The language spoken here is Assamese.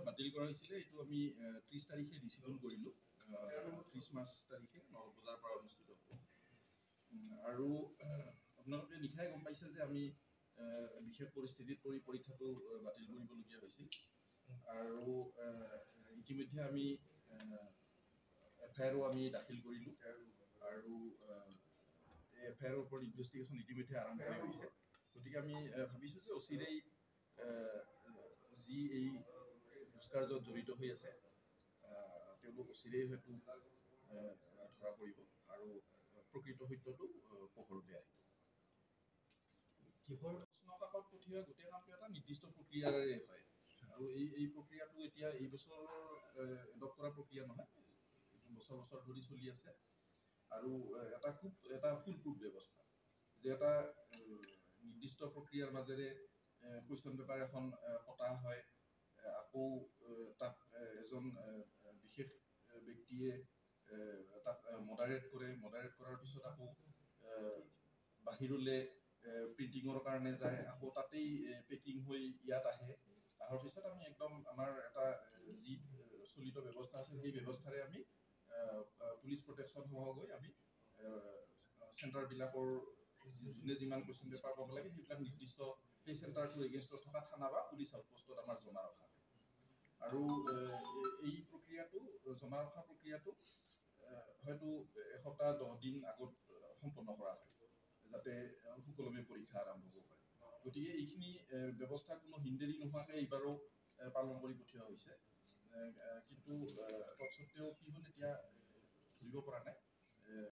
বাতিল কৰা হৈছিলে এইটো আমি 30 তাৰিখে ডিচিজন কৰিলোঁ খ্ৰীষ্টমাছ তাৰিখে 9 বজাৰ পৰা অনুষ্ঠিত হ'ব আৰু আপোনালোকে নিশাই গম পাইছে যে আমি বিশেষ পৰিস্থিতিত পৰি পৰীক্ষাটো বাতিল কৰিবলগীয়া হৈছিল আৰু ইতিমধ্যে আমি এফআইআৰো আমি দাখিল কৰিলোঁ আৰু এই এফআইআৰৰ ওপৰত ইনভেষ্টিগেশ্যন ইতিমধ্যে আৰম্ভ হৈ গৈছে গতিকে আমি ভাবিছোঁ যে অচিৰেই যি এই দুষ্কাৰ্যত জড়িত হৈ আছে তেওঁলোক অচিৰেই হয়তো ধৰা পৰিব আৰু প্ৰকৃত সত্যটো পোহৰলৈ আহিব কিহৰ প্ৰশ্নকাকত পঠিওৱা গোটেই কামটো এটা নিৰ্দিষ্ট প্ৰক্ৰিয়াৰে হয় আৰু এই প্ৰক্ৰিয়াটো এতিয়া এই বছৰৰ এডপ্ট কৰা প্ৰক্ৰিয়া নহয় বছৰ বছৰ ধৰি চলি আছে আৰু এটা ফুলপ্ৰুফ ব্যৱস্থা যে এটা নিৰ্দিষ্ট প্ৰক্ৰিয়াৰ মাজেৰে কুৱেশ্যন পেপাৰ এখন কটা হয় আকৌ তাত এজন বিশেষ ব্যক্তিয়ে তাক মডাৰেট কৰাৰ পিছত আকৌ বাহিৰলৈ প্ৰিণ্টিঙৰ কাৰণে যায় আকৌ তাতেই পেকিং হৈ ইয়াত অহাৰ পিছত আমি একদম আমাৰ এটা যি চলিত ব্যৱস্থা আছে সেই ব্যৱস্থাৰে আমি পুলিচ প্ৰটেকশ্যন সহ গৈ আমি চেণ্টাৰবিলাকৰ যোনে যিমান কুৱেশ্যন পেপাৰ পাব লাগে সেইবিলাক নিৰ্দিষ্ট সেই চেণ্টাৰটোৰ এগেইনষ্টত থকা থানা বা পুলিচ আউটপোষ্টত আমাৰ জমা ৰখা হয় আৰু এই প্ৰক্ৰিয়াটো জমা ৰখা প্ৰক্ৰিয়াটো হয়তো এসপ্তাহ 10 দিন আগত সম্পন্ন কৰা হয় যাতে সুকলমে পৰীক্ষা আৰম্ভ হ'ব পাৰে গতিকে এইখিনি ব্যৱস্থা কোনো হিন্দেৰি নোহোৱাকৈ এইবাৰো পালন কৰি পঠিওৱা হৈছে কিন্তু তৎসত্ত্বেও কি হ'ল এতিয়া ধৰিব পৰা নাই